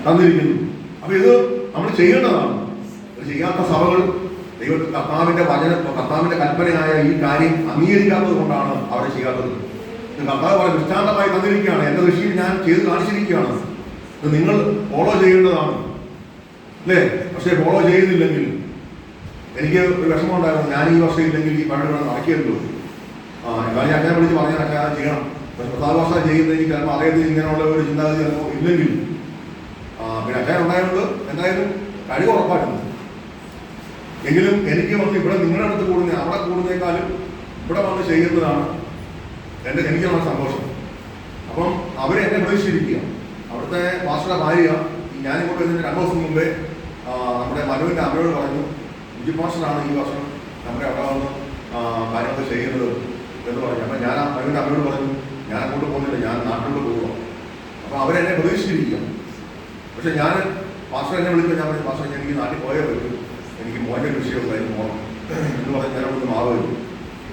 തന്നിരിക്കുന്നു. അപ്പൊ ഇത് നമ്മൾ ചെയ്യേണ്ടതാണ്. ചെയ്യാത്ത സഭകൾ കർത്താവിന്റെ കൽപ്പനയായ ഈ കാര്യം അംഗീകരിക്കാത്തത് കൊണ്ടാണ് അവരെ ചെയ്യാത്തത്. ഇത് കർത്താവ് വളരെ ദൃഷ്ടാന്തമായി തന്നിരിക്കുകയാണ്. എന്റെ ദൃഷ്ടിയിൽ ഞാൻ ചെയ്ത് കാണിച്ചിരിക്കുകയാണ്. ഇത് നിങ്ങൾ ഫോളോ ചെയ്യേണ്ടതാണ് അല്ലേ? പക്ഷെ ഫോളോ ചെയ്യുന്നില്ലെങ്കിൽ എനിക്ക് ഒരു വിഷമം ഉണ്ടായിരുന്നു. ഞാൻ ഈ വർഷം ഇല്ലെങ്കിൽ ഈ പണ്ട് നടക്കിയല്ലോ. എന്നാലും അച്ഛനെ വിളിച്ച് പറഞ്ഞാൽ അച്ഛൻ അത് ചെയ്യണം. പക്ഷെ 10 വർഷം ചെയ്യുന്നെങ്കിൽ ചിലപ്പോൾ അദ്ദേഹത്തിന് ഇങ്ങനെയുള്ള ഒരു ചിന്താഗതി ചിലപ്പോൾ ഇല്ലെങ്കിൽ പിന്നെ അച്ഛൻ ഉണ്ടായതുകൊണ്ട് എന്തായാലും കഴിവ് ഉറപ്പായിരുന്നു. എങ്കിലും എനിക്ക് വന്ന് ഇവിടെ നിങ്ങളുടെ അടുത്ത് കൂടുന്ന, അവിടെ കൂടുന്നേക്കാളും ഇവിടെ വന്ന് ചെയ്യുന്നതാണ് എനിക്കുള്ള സന്തോഷം. അപ്പം അവരെ എന്നെ പ്രതീക്ഷിച്ചിരിക്കുക. അവിടുത്തെ പാസ്റ്ററുടെ ഭാര്യ ഞാനിങ്ങോട്ട് വരുന്നതിന് 2 ദിവസം മുമ്പേ നമ്മുടെ മനുവിൻ്റെ അമ്മയോട് പറഞ്ഞു, വിജി പാസ്റ്ററാണ് ഈ വർഷം നമ്മുടെ അവിടെ വന്ന് കാര്യങ്ങൾ ചെയ്യുന്നത് എന്ന് പറഞ്ഞു. അപ്പം ഞാൻ മനുവിൻ്റെ അമ്മയോട് പറഞ്ഞു, ഞാൻ അങ്ങോട്ട് പോകുന്നില്ല, ഞാൻ നാട്ടിലോട്ട് പോവുക. അപ്പം അവരെന്നെ പ്രതീക്ഷിച്ചിരിക്കുക. പക്ഷെ ഞാൻ പാസ്റ്റർ എന്നെ വിളിക്കുക, ഞാൻ പറഞ്ഞു, പാസ്റ്റർ എനിക്ക് നാട്ടിൽ പോയേ പറ്റും, എനിക്ക് മോൻ്റെ വിഷയമുണ്ടായിരുന്നു പോകണം എന്ന് പറഞ്ഞ് ഞാൻ ഒന്ന് മാറുമായിരുന്നു.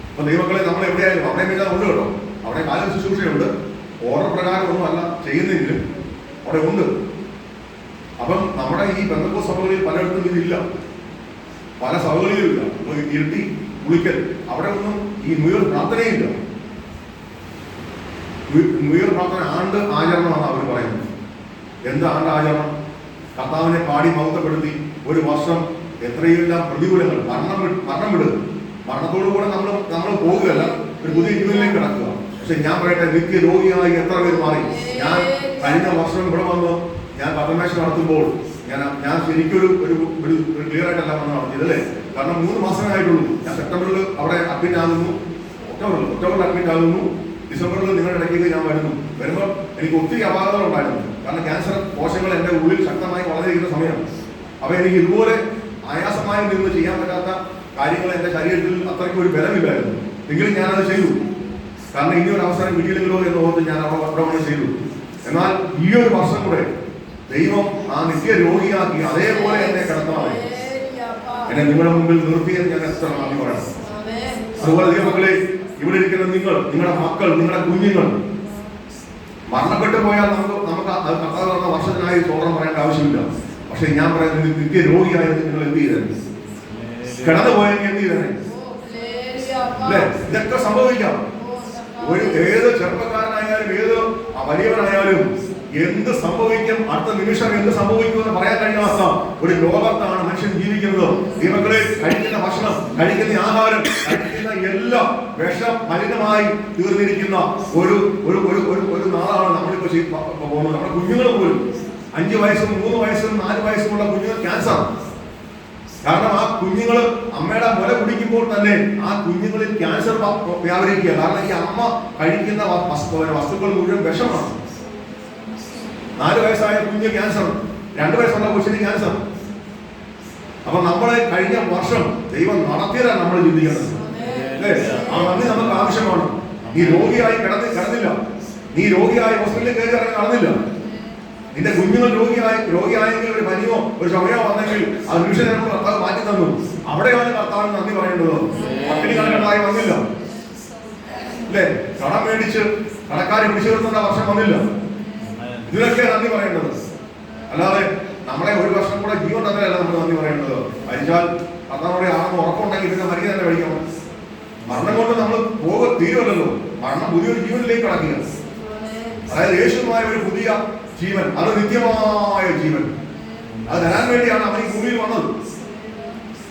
അപ്പം ദൈവങ്ങളെ നമ്മൾ എവിടെയായാലും അവിടെ വെച്ചാൽ ഉണ്ട് കേട്ടോ. അവിടെ കാലം ശുശ്രൂഷയുണ്ട്. ഓർഡർ പ്രകാരം ഒന്നും അല്ല ചെയ്യുന്നെങ്കിലും അവിടെ ഉണ്ട്. അപ്പം നമ്മുടെ ഈ പെന്തക്കോസ്ത് സഭകളിൽ പലയിടത്തും ഇതില്ല, പല സഭകളിലും ഇല്ല. ഇരുട്ടി കുളിക്കൽ അവിടെ ഒന്നും ഈ ന്യൂ ഇയർ പ്രാർത്ഥനയില്ല. ന്യൂ ഇയർ പ്രാർത്ഥന ആണ്ട് ആചരണമാണ് അവർ പറയുന്നത്. എന്താ ആണ്ട് ആചരണം? കർത്താവിനെ പാടി മഹത്വപ്പെടുത്തി ഒരു വർഷം എത്രയെല്ലാം പ്രതികൂലങ്ങൾ, മരണം വിടുക, മരണത്തോടു കൂടെ നമ്മൾ പോകുകയല്ല, ഒരു പുതിയ ജീവനിലേക്ക് കിടക്കുക. പക്ഷെ ഞാൻ പറയട്ടെ, നിത്യ രോഗിയായി എത്ര പേര് മാറി. ഞാൻ കഴിഞ്ഞ വർഷം ഇവിടെ വന്ന് ഞാൻ പരമേശ്വരം നടത്തുമ്പോൾ ഞാൻ ശരിക്കൊരു ക്ലിയർ ആയിട്ടല്ല വന്ന് നടത്തിയതല്ലേ. കാരണം 3 മാസമേ ആയിട്ടുള്ളൂ. ഞാൻ സെപ്റ്റംബറിൽ അവിടെ അഡ്മിറ്റ് ആകുന്നു, ഒക്ടോബറിൽ അഡ്മിറ്റ് ആകുന്നു, ഡിസംബറിൽ നിങ്ങളുടെ ഇടയ്ക്ക് ഞാൻ വരുമ്പോൾ എനിക്ക് ഒത്തിരി അപാകതകൾ ഉണ്ടായിരുന്നു. കാരണം ക്യാൻസർ കോശങ്ങൾ എൻ്റെ ഉള്ളിൽ ശക്തമായി വളർന്നിരിക്കുന്ന സമയം. അപ്പോൾ എനിക്ക് ഇതുപോലെ ആയാസമായി നിന്ന് ചെയ്യാൻ പറ്റാത്ത കാര്യങ്ങൾ എൻ്റെ ശരീരത്തിൽ അത്രയ്ക്ക് ഒരു ബലമില്ലായിരുന്നു. എങ്കിലും ഞാനത് ചെയ്തു. കാരണം ഇനി ഒരു അവസരം കിട്ടിയില്ലെങ്കിലോ എന്ന് ഓർത്ത് ഞാൻ അവിടെ ചെയ്തു. എന്നാൽ ഈ ഒരു വർഷം കൂടെ ദൈവം ആ നിത്യ രോഗിയാക്കി അതേപോലെ എന്നെ കിടത്താതെ എന്നെ നിങ്ങളുടെ മുമ്പിൽ നിർത്തിയെന്ന് ഞാൻ എത്ര നന്ദി പറയണം. അതുപോലെ ദൈവമക്കളെ, ഇവിടെ ഇരിക്കുന്ന നിങ്ങളുടെ മക്കൾ, നിങ്ങളുടെ കുഞ്ഞുങ്ങൾ മരണപ്പെട്ടു പോയാൽ നമുക്ക് അത് കർത്താവ് പറഞ്ഞ വർഷത്തിനായി സ്തോത്രം പറയേണ്ട ആവശ്യമില്ല. പക്ഷെ ഞാൻ പറയുന്നത് നിത്യ രോഗിയായത് നിങ്ങൾ എന്ത് ചെയ്തേ, കിടന്നു പോയെങ്കിൽ എന്ത് ചെയ്തേ അല്ലേ? ഇതൊക്കെ സംഭവിക്കാം. ഏത് ചെറുപ്പക്കാരനായാലും ഏത് വലിയവനായാലും എന്ത് സംഭവിക്കും, അടുത്ത നിമിഷം എന്ത് സംഭവിക്കുമെന്ന് പറയാൻ കഴിയാത്ത ഒരു ലോകത്താണ് മനുഷ്യൻ ജീവിക്കുന്നത്. ദൈവങ്ങളെ, കഴിക്കുന്ന ഭക്ഷണം, കഴിക്കുന്ന ആഹാരം, കഴിക്കുന്ന എല്ലാം വിഷം മലിനമായി തീർന്നിരിക്കുന്ന ഒരു നാളാണ് നമ്മളിപ്പോ പോകുന്നത്. നമ്മുടെ കുഞ്ഞുങ്ങൾ പോലും 5 വയസ്സും 3 വയസ്സും 4 വയസ്സുമുള്ള കുഞ്ഞുങ്ങൾ ക്യാൻസർ. കാരണം ആ കുഞ്ഞുങ്ങൾ അമ്മയുടെ മുല കുടിക്കുമ്പോൾ തന്നെ ആ കുഞ്ഞുങ്ങളിൽ ക്യാൻസർ വ്യാപരിക്കുക. കാരണം ഈ അമ്മ കഴിക്കുന്ന വസ്തുക്കൾ മുഴുവൻ വിഷമാണ്. 4 വയസ്സായ കുഞ്ഞ് ക്യാൻസർ, 2 വയസ്സുള്ള കൊച്ചിന് ക്യാൻസർ. അപ്പൊ നമ്മളെ കഴിഞ്ഞ വർഷം ദൈവം നടത്തിയതാണ് നമ്മൾ ചിന്തിക്കുന്നത് അല്ലേ? ആ നന്ദി നമുക്ക് ആവശ്യമാണ്. നീ രോഗിയായി കിടന്നില്ല, നീ രോഗിയായി ഹോസ്പിറ്റലിൽ കയറി ഇറങ്ങി നടന്നില്ല. നിന്റെ കുഞ്ഞുങ്ങൾ രോഗിയായെങ്കിൽ ഒരു പനിയോ ഒരു ചുമയോ വന്നെങ്കിൽ ആ നിമിഷം നമ്മൾ കർത്താവ് മാറ്റി തന്നു. അവിടെയാണ് കർത്താവിന് നന്ദി പറയേണ്ടത്. പട്ടിണി കണക്കായി വന്നില്ല അല്ലേ? കടം മേടിച്ച് കടക്കാരെ പിടിച്ചു നിർത്തേണ്ട വർഷം വന്നില്ല. ഇതിനൊക്കെ നന്ദി പറയേണ്ടത്. അല്ലാതെ നമ്മളെ ഒരു വർഷം കൂടെ ജീവൻ തന്നെയല്ല നമ്മൾ നന്ദി പറയേണ്ടത്. മരിച്ചാൽ കർത്താവിനോട് ആണെന്ന് ഉറപ്പുണ്ടെങ്കിൽ പിന്നെ മരിക്കാൻ തന്നെ കഴിക്കണം. മരണം കൊണ്ട് നമ്മൾ തീരുമല്ലോ. മരണം പുതിയൊരു ജീവനിലേക്ക് കടക്കുക. അതായത് യേശുവായ ഒരു പുതിയ ജീവൻ, അത് നിത്യമായ ജീവൻ. അത് തരാൻ വേണ്ടിയാണ് അവൻ ഈ ഭൂമിയിൽ വന്നത്.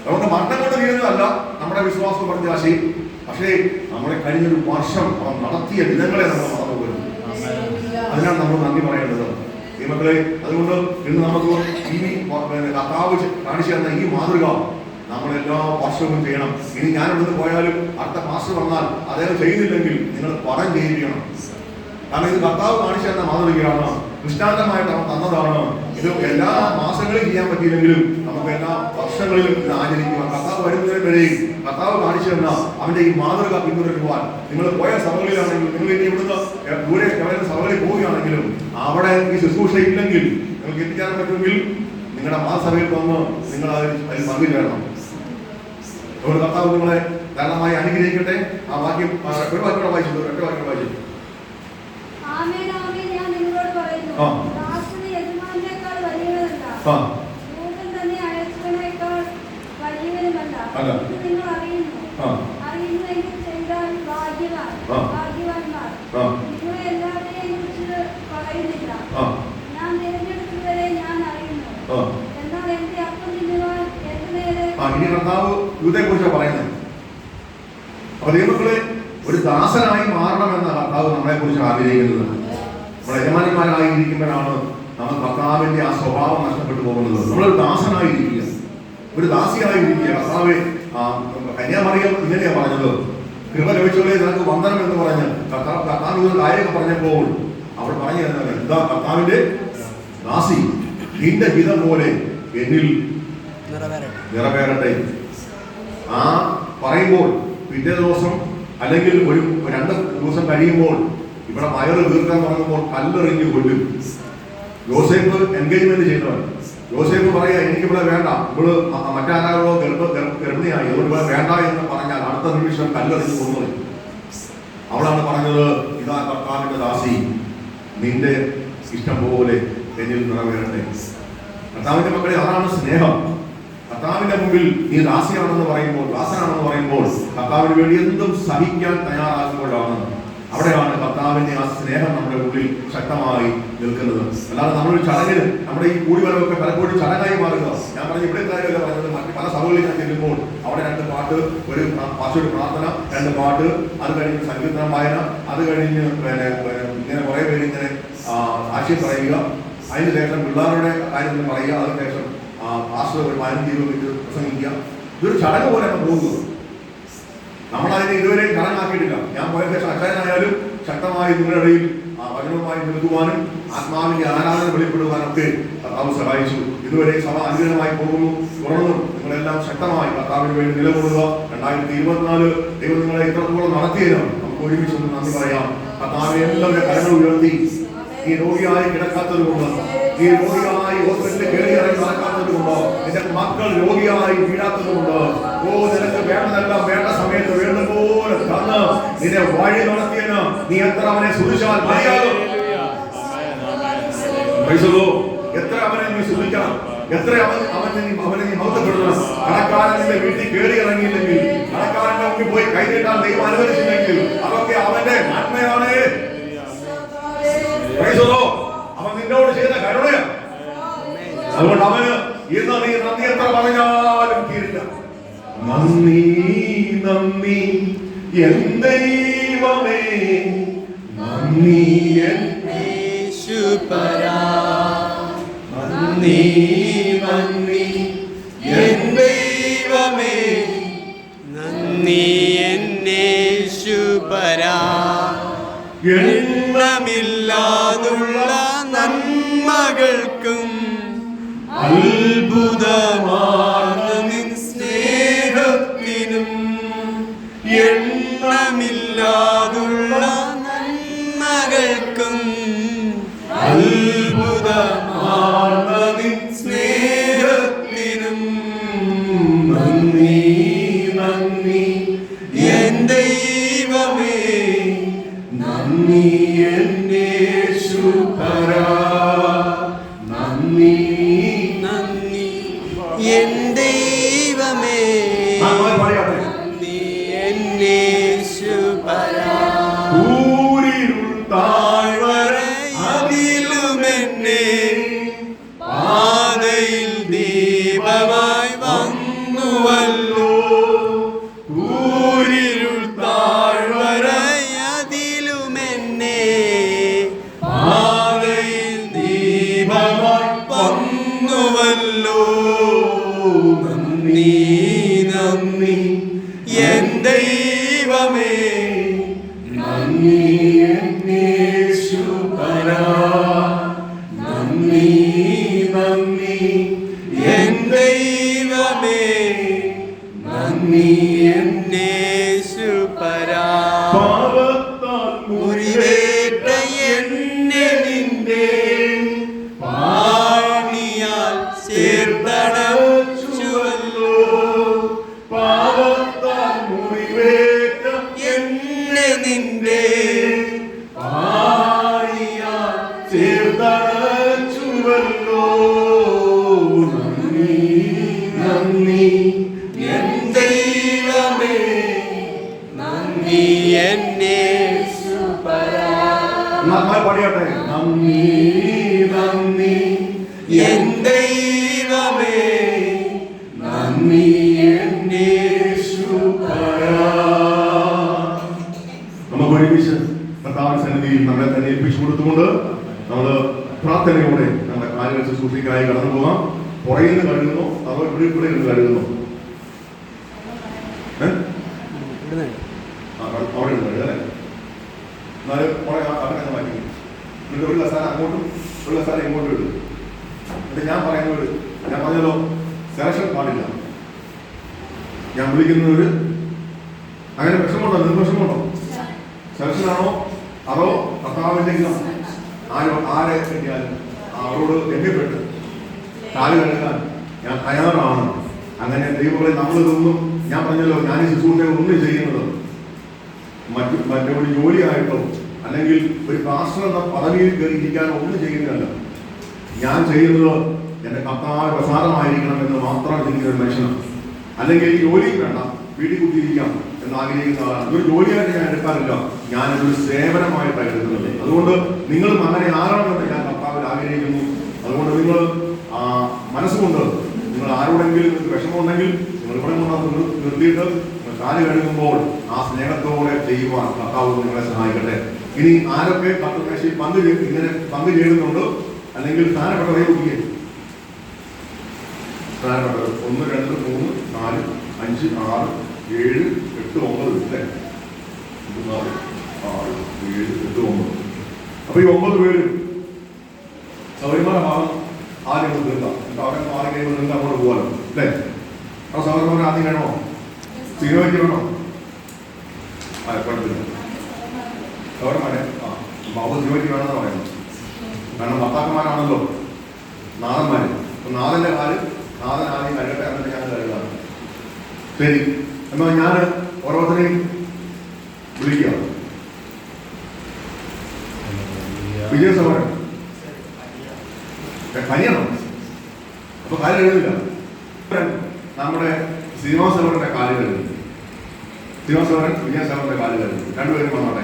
നമുക്ക് മരണം കൊണ്ട് തീരുന്നതല്ല നമ്മുടെ വിശ്വാസം പറഞ്ഞ ആശയം. പക്ഷേ നമ്മളെ കഴിഞ്ഞൊരു വർഷം അവൻ നടത്തിയ ദിനങ്ങളെ നമ്മൾ മറന്നു പോലും. അതിനാണ് നമ്മൾ നന്ദി പറയേണ്ടത്. ഈ മക്കളെ, അതുകൊണ്ട് ഇന്ന് നമുക്ക് ഈ കർത്താവ് കാണിച്ചു തന്ന ഈ മാതൃക നമ്മളെല്ലാ വർഷവും ചെയ്യണം. ഇനി ഞാൻ ഇവിടുന്ന് പോയാലും അടുത്ത മാസം വന്നാൽ അദ്ദേഹം ചെയ്യുന്നില്ലെങ്കിൽ നിങ്ങൾ പണം ചെയ്യിക്കണം. കാരണം ഇത് കർത്താവ് കാണിച്ചു തന്ന മാതൃകയാണ്, ദൃഷ്ടാന്തമായിട്ട് അവൻ തന്നതാണ്. ഇത് എല്ലാ മാസങ്ങളിലും ചെയ്യാൻ പറ്റിയില്ലെങ്കിലും നമുക്ക് എല്ലാ വർഷങ്ങളിലും ഇത് ആചരിക്കുക. കർത്താവ് വരുന്നതിന് വരെയും കർത്താവ് കാണിച്ചു തന്ന അവന്റെ ഈ മാതൃക പിന്തുടരുവാൻ നിങ്ങൾ പോയ സഭകളിലാണെങ്കിലും, നിങ്ങൾ ഇനി ഇവിടുന്ന് ദൂരെ എവിടെയും സഭകളിൽ പോവുകയാണെങ്കിലും അവിടെ ഈ ശുശ്രൂഷ ഇല്ലെങ്കിൽ നിങ്ങൾക്ക് എത്തിക്കാൻ പറ്റുമെങ്കിൽ നിങ്ങളുടെ മാസഭയിൽ വന്ന് നിങ്ങൾ അതിൽ പങ്കുചേരണം. അതുകൊണ്ട് കർത്താവ് നിങ്ങളെ ധാരാളമായി അനുഗ്രഹിക്കട്ടെ. ആ വാക്യം ഒരു വാക്യം വായിച്ചു, ഒറ്റ വാക്യം വായിച്ചു. ഞാൻ നിങ്ങളോട് പറയുന്നു, ദാസന് യജമാനേക്കാൾ വലിയവനല്ല, ദൂതൻ തന്നെ അയച്ചവനേക്കാൾ വലിയവനുമല്ല. ഇത് നിങ്ങൾ അറിയുന്നുവെങ്കിൽ ചെയ്താൽ ഭാഗ്യവാന്മാർ. നിങ്ങളെ എല്ലാവരെയും കുറിച്ച് പറയുന്നില്ല. ഞാൻ തിരഞ്ഞെടുത്തവരെ ഞാൻ അറിയുന്നു. എന്നാൽ എന്റെ അപ്പം തിന്നുവാൻ എന്റെ നേരെ ഇനി കർത്താവ് യൂതയെ കുറിച്ചാണ് പറയുന്നത്. അപ്പൊ ദൈവമക്കളെ, ഒരു ദാസനായി മാറണമെന്ന കർത്താവ് നമ്മളെ കുറിച്ച് ആഗ്രഹിക്കുന്നത്. നമ്മൾ യജമാനന്മാരായിരിക്കുമ്പോഴാണ് നമ്മൾ കർത്താവിന്റെ ആ സ്വഭാവം നഷ്ടപ്പെട്ടു പോകുന്നത്. നമ്മളൊരു ദാസനായിരിക്കുക, ഒരു ദാസിയായിരിക്കുക. കർത്താവ് കന്യാമറിയം ഇങ്ങനെയാ പറഞ്ഞത്, കൃപ ലഭിച്ചവരെ നിനക്ക് വന്ദനം എന്ന് പറഞ്ഞ് കർത്താവ് ഒരു കാര്യമൊക്കെ പറഞ്ഞപ്പോൾ അവൾ പറഞ്ഞു തരുന്നത്, എന്താ കർത്താവിന്റെ ദാസി, നിന്റെ ഹിതം പോലെ എന്നിൽ നിറവേറട്ടെ. ആ പറയുമ്പോൾ പിറ്റേ ദിവസം അല്ലെങ്കിൽ ഒരു 2 ദിവസം കഴിയുമ്പോൾ ഇവിടെ വയറ് വീർക്കാൻ തുടങ്ങുമ്പോൾ കല്ലെറിഞ്ഞു കൊല്ലും. യോസേഫ് എൻഗേജ്മെന്റ് ചെയ്തവൻ. യോസേഫ് പറയാ, എനിക്കിവിടെ വേണ്ട, ഇവള് മറ്റാരോ ഗർഭിണിയായി, അതുകൊണ്ട് ഇവിടെ വേണ്ട എന്ന് പറഞ്ഞാൽ അടുത്ത നിമിഷം കല്ലെറിഞ്ഞു കൊന്നു. അവളാണ് പറഞ്ഞത്, ഇതാ കർത്താവിന്റെ ദാസി, നിന്റെ ഇഷ്ടം പോലെ എന്നിൽ നിറവേറട്ടെ. കർത്താവിന്റെ മക്കളെ, അതാണ് സ്നേഹം. കർത്താവിന്റെ മുമ്പിൽ നീ ദാസിയാണെന്ന് പറയുമ്പോൾ, ദാസനാണെന്ന് പറയുമ്പോൾ കർത്താവിന് വേണ്ടി എന്തും സഹിക്കാൻ തയ്യാറാകുമ്പോഴാണ് അവിടെയാണ് കർത്താവിന്റെ ആ സ്നേഹം നമ്മുടെ ഉള്ളിൽ ശക്തമായി നിൽക്കുന്നത്. അല്ലാതെ നമ്മളൊരു ചടങ്ങിന് നമ്മുടെ ഈ കൂടിവരവൊക്കെ പലപ്പോഴും ചടങ്ങായി മാറുക. ഞാൻ പറഞ്ഞു ഇവിടെ കാര്യമല്ല പറഞ്ഞത്, മറ്റ് പല സഭകളിൽ ഞാൻ ചെല്ലുമ്പോൾ അവിടെ 2 പാട്ട്, ഒരു പ്രാർത്ഥന, 2 പാട്ട്, അത് കഴിഞ്ഞ് സങ്കീർത്തനം വായന, അത് കഴിഞ്ഞ് ഇങ്ങനെ കുറെ പേര് ഇങ്ങനെ ആശയം പറയുക, അതിന് ശേഷം പിള്ളേരുടെ കാര്യങ്ങൾ പറയുക, അതിനുശേഷം പാസ്റ്റർ ഒരു 15-20 മിനിറ്റ് പ്രസംഗിക്കുക. ഇതൊരു ചടങ്ങ് പോലെയാണ് പോകുന്നത്. നമ്മളതിനെ ഇതുവരെ ചടങ്ങാക്കിയിട്ടില്ല. ഞാൻ പോയ ശേഷം അച്ഛനായാലും ശക്തമായി നിങ്ങളുടെ ഇടയിൽ വചനവുമായി നിൽക്കുവാനും ആത്മാവിന്റെ ആരാധന വെളിപ്പെടുവാനൊക്കെ കർത്താവ് സഹായിച്ചു. ഇതുവരെ സഭ അനുഗ്രഹമായി പോകുന്നു. തുടർന്നും നിങ്ങളെല്ലാം ശക്തമായി കർത്താവിന് വേണ്ടി നിലകൊള്ളുക. 2024 ദൈവം നിങ്ങളെ ഇത്രത്തോളം നടത്തിയതിനാണ് നമുക്ക് ഒരുമിച്ച് നന്ദി പറയാം. കർത്താവിനെ എല്ലാവരുടെ കരങ്ങൾ ഉയർത്തി ഈ രോഗിയായി കിടക്കാത്തത് കൊണ്ട്, ഈ രോഗിയായി ഹോസ്പിറ്റലിൽ കയറിയിറങ്ങി നടക്കാത്തത് കൊണ്ട്, നിന്റെ മക്കൾ രോഗിയായി വീഴാത്തത് കൊണ്ട്, നിനക്ക് വേണ്ടതെല്ലാം വേണ്ട സമയത്ത് വേണ്ട പോലെ തന്ന് നിന്നെ വഴി നടത്തിയതിന് നീ എത്ര അവനെ സ്തുതിച്ചാൽ മതിയാകും. എത്ര അവനെ നീ സ്തുതിക്കണം, എത്ര അവനെ നീ മഹത്വപ്പെടുത്തണം. കടക്കാരൻ നിന്റെ വീട്ടിൽ കയറി ഇറങ്ങിയില്ലെങ്കിൽ, കടക്കാരന്റെ മുമ്പിൽ പോയി കൈനീട്ടാൻ ദൈവം അനുവദിച്ചില്ലെങ്കിൽ, അതൊക്കെ അവന്റെ നന്മയാണ്. അവൻ നിന്നോട് ചെയ്ത കരുണയാണ്. അതുകൊണ്ട് അവന് ഇന്ന് നീ നന്ദി എത്ര പറഞ്ഞാലും തീരില്ല. നന്ദി നന്ദി എൻ ദൈവമേ, നന്ദി എൻ യേശുപരാ, നന്ദി നന്ദി എൻ ദൈവമേ, നന്ദി എൻ യേശുപരാ. എണ്ണമില്ലാതുള്ള നന്മകൾക്കും അത്ഭുതമാണ് നിൻ സ്നേഹത്തിനും. എണ്ണമില്ലാതുള്ള നന്മകൾക്കും അത്ഭുതമാണ് നിൻ സ്നേഹത്തിനും. നന്ദി നന്ദി എൻ ദൈവമേ, നന്ദി എൻ യേശുപരാ, നന്ദി നന്ദി എൻ ദൈവമേ, നന്ദി എൻ യേശുപരാ. ഊരിരുൾ താഴ്വര അതിലുമെന്നെ പാതയിൽ ദീപമായി വന്നുവല്ലോ. ഊരിരുൾ താഴ്വര അതിലുമെന്നെ പാതയിൽ ദീപമായി വന്നുവല്ലോ. നന്ദി നന്ദി എൻ ദൈവമേ, നന്ദി എൻ യേശുപരാ, നന്ദി നന്ദി എൻ ദൈവമേ, നന്ദി എൻ യേശുപരാ. പാപത്താൽ മുറിവേറ്റ എന്നെ നിന്റെ പാണിയാൽ ചേർത്തടച്ചുവല്ലോ. പാപത്താൽ മുറിവേറ്റ എന്നെ നിന്റെ പാണിയാൽ ചേർത്തടച്ചുവല്ലോ. നന്ദി നന്ദി എൻ ദൈവമേ, നന്ദി എൻ യേശുപരാ. പാടിയാട്ടെ. നന്ദി നന്ദി എൻ ദൈവമേ, നന്ദി എൻ യേശുപരാ. നമുക്ക് ഒരുമിച്ച് കർത്താവിന്റെ സന്നിധിയിൽ നമ്മളെ തന്നെ ഏൽപ്പിച്ചു കൊടുത്തുകൊണ്ട് നമ്മൾ പ്രാർത്ഥനയോടെ നമ്മുടെ കാര്യങ്ങൾ ശുശ്രൂഷയ്ക്കായി കടന്നു പോകാം. പുറയിൽ നിന്ന് കഴുകുന്നു, അതോ ഇവിടെ ഇവിടെ നിന്ന് കഴുകുന്നു? അവിടെ നിന്ന് കഴുകുക അല്ലേ? എന്നാലും കുറെ അവരെ മാറ്റി എന്നിട്ട് ഒരു കസാര അങ്ങോട്ടും ഒരു കസാര ഇങ്ങോട്ടും ഇടും. എന്നിട്ട് ഞാൻ പറയുന്നത്, ഞാൻ പറഞ്ഞല്ലോ സെലക്ഷൻ പാടില്ല. ഞാൻ വിളിക്കുന്നവര് അങ്ങനെ വിഷമമുണ്ടോ? നിങ്ങൾക്ക് വിഷമമുണ്ടോ? സെലക്ഷനാണോ അതോ കർത്താവിന്റെ ആരെ കിട്ടിയാലും അവരോട് ലഭ്യപ്പെട്ട് കാല് കഴുകാൻ ഞാൻ തയ്യാറാണ്. അങ്ങനെ ദൈവങ്ങളെ നമ്മളിതൊന്നും, ഞാൻ പറഞ്ഞല്ലോ, ഞാൻ ഈ ശുശ്രൂഷകൾ ഒന്നും ചെയ്യുന്നത് മറ്റൊരു ജോലിയായിട്ടോ അല്ലെങ്കിൽ ഒരു പാസ്റ്റർ എന്ന പദവിയിൽ കയറിയിരിക്കാനോ ഒന്നും ചെയ്യുന്നതല്ല. ഞാൻ ചെയ്യുന്നത് എൻ്റെ കർത്താവ് പ്രസാദമായിരിക്കണം എന്ന് മാത്രം ചിന്തിക്കുന്ന ഒരു മനുഷ്യനാണ്. അല്ലെങ്കിൽ ഈ ജോലിയും വേണ്ട, വീട്ടിൽ കുത്തിയിരിക്കാം എന്ന് ആഗ്രഹിക്കുന്ന ആളാണ്. ഇതൊരു ജോലിയായിട്ട് ഞാൻ എടുക്കാറില്ല, ഞാനൊരു സേവനമായിട്ടാണ് എടുക്കുന്നത്. അതുകൊണ്ട് നിങ്ങളും അങ്ങനെ ആകണമെന്ന് ഞാൻ കർത്താവിൽ ആഗ്രഹിക്കുന്നു. അതുകൊണ്ട് നിങ്ങൾ മനസ്സുകൊണ്ട് നിങ്ങൾ ആരോടെങ്കിലും നിങ്ങൾക്ക് വിഷമമുണ്ടെങ്കിൽ നിങ്ങൾ ഇവിടെ കൊണ്ടു നിർത്തിയിട്ട് കാല് കഴുകുമ്പോൾ ആ സ്നേഹത്തോടെ ചെയ്യുവാൻ കർത്താവ് നിങ്ങളെ സഹായിക്കട്ടെ. ഇനി ആരൊക്കെ കർത്തൃമേശയിൽ ഇങ്ങനെ പങ്ക് ചേരുന്നുണ്ടോ, അല്ലെങ്കിൽ സ്ഥാനപ്പെട്ടവരെ കുടിക്കുക. സ്ഥാനപ്പെട്ടവർ 1 2 3 4 5 6 7 8 9 അല്ലേ? 4 6 7 8 9. അപ്പൊ ഈ 9 പേരും സൗകര്യമായ ഭാഗം ആദ്യം തീർക്കാം. അവിടെ ആദ്യം കഴിയുമ്പോൾ നിങ്ങൾക്ക് അങ്ങോട്ട് പോകാലോ അല്ലേ? ആ സൗകര്യമാരെ ആദ്യം വേണോ? സിനിമയ്ക്ക് വേണോ? കുഴപ്പമില്ല. സൗകര്യമാരെ ബാബു സിനിമയ്ക്ക് വേണമെന്ന് പറയുന്നത്. കാരണം ഭർത്താക്കന്മാരാണല്ലോ നാഥന്മാര്. നാഥന്റെ കാല് നാഥൻ ആദ്യം കഴുകട്ടെ, എന്നിട്ട് ഞാൻ കഴുകാണ്. ശരി, എന്നാൽ ഞാൻ ഓരോരുത്തരെയും വിളിക്കാം. വിജയസമരം പനിയാണോ? അപ്പൊ കാല് കഴുകില്ല. നമ്മുടെ ശ്രീനിവാസവരന്റെ കാല് കഴുകി, ശ്രീനിവാസവരൻ വിജയസമരന്റെ കാല് കഴുകി. രണ്ടുപേരും വന്നോട്ടെ.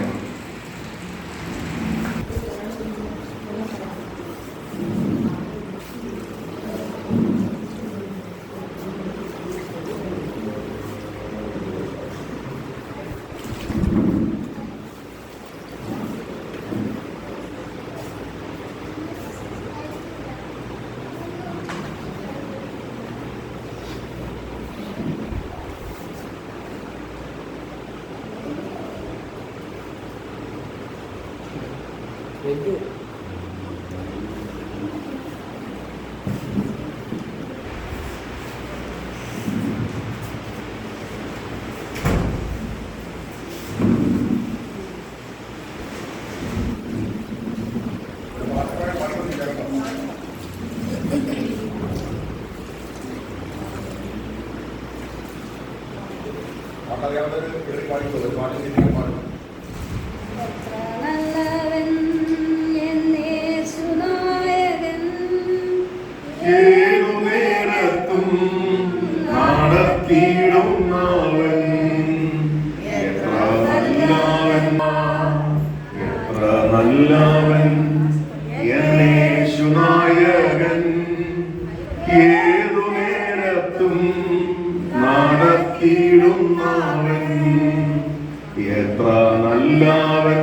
എത്ര നല്ലവൻ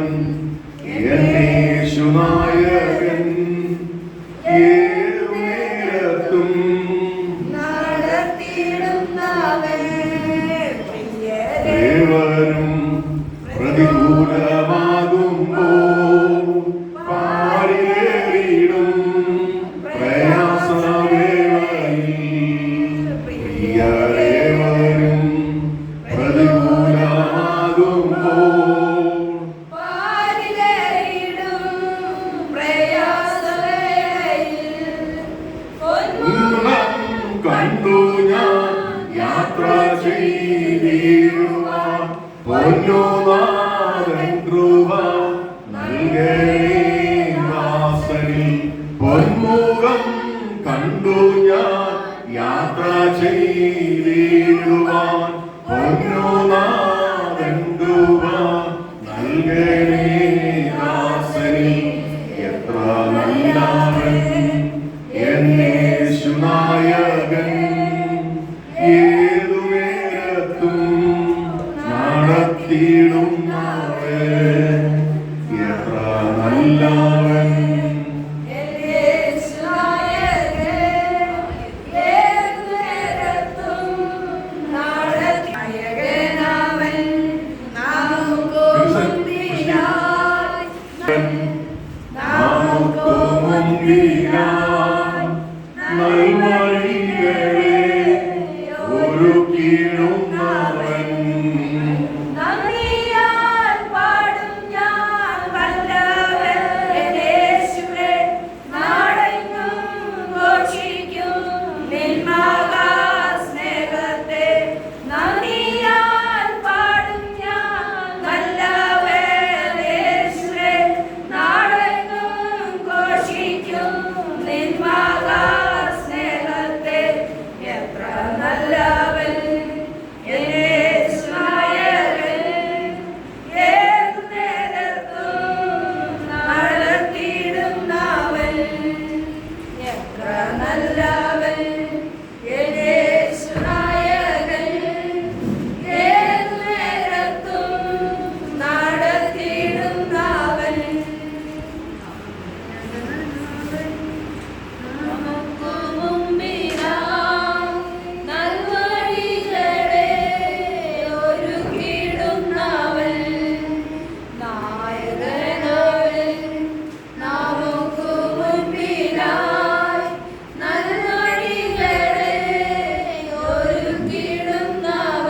യേശുനായകൻ, ഏതു നേരത്തും ഏവരും പ്രതികൂലമാകുമ്പോൾ പാടിയേറിടും പ്രയാസവേളയിൽ പ്രിയരേവരും കണ്ടു ഞാൻ യാത്ര ചെയ്തിടുവാൻ പൊന്നുനാഥൻ കൃപ നൽകേവാസനിൽ. പൊന്മുഖം കണ്ടു ഞാൻ യാത്ര ചെയ്തിടുവാൻ പൊന്നുനാഥൻ കൃപ നൽകേവാസനിൽ. എത്ര നല്ലവൻ യേശുനായകൻ, ഏതു നേരത്തും നടത്തിയിടുന്നവൻ. എത്ര നല്ല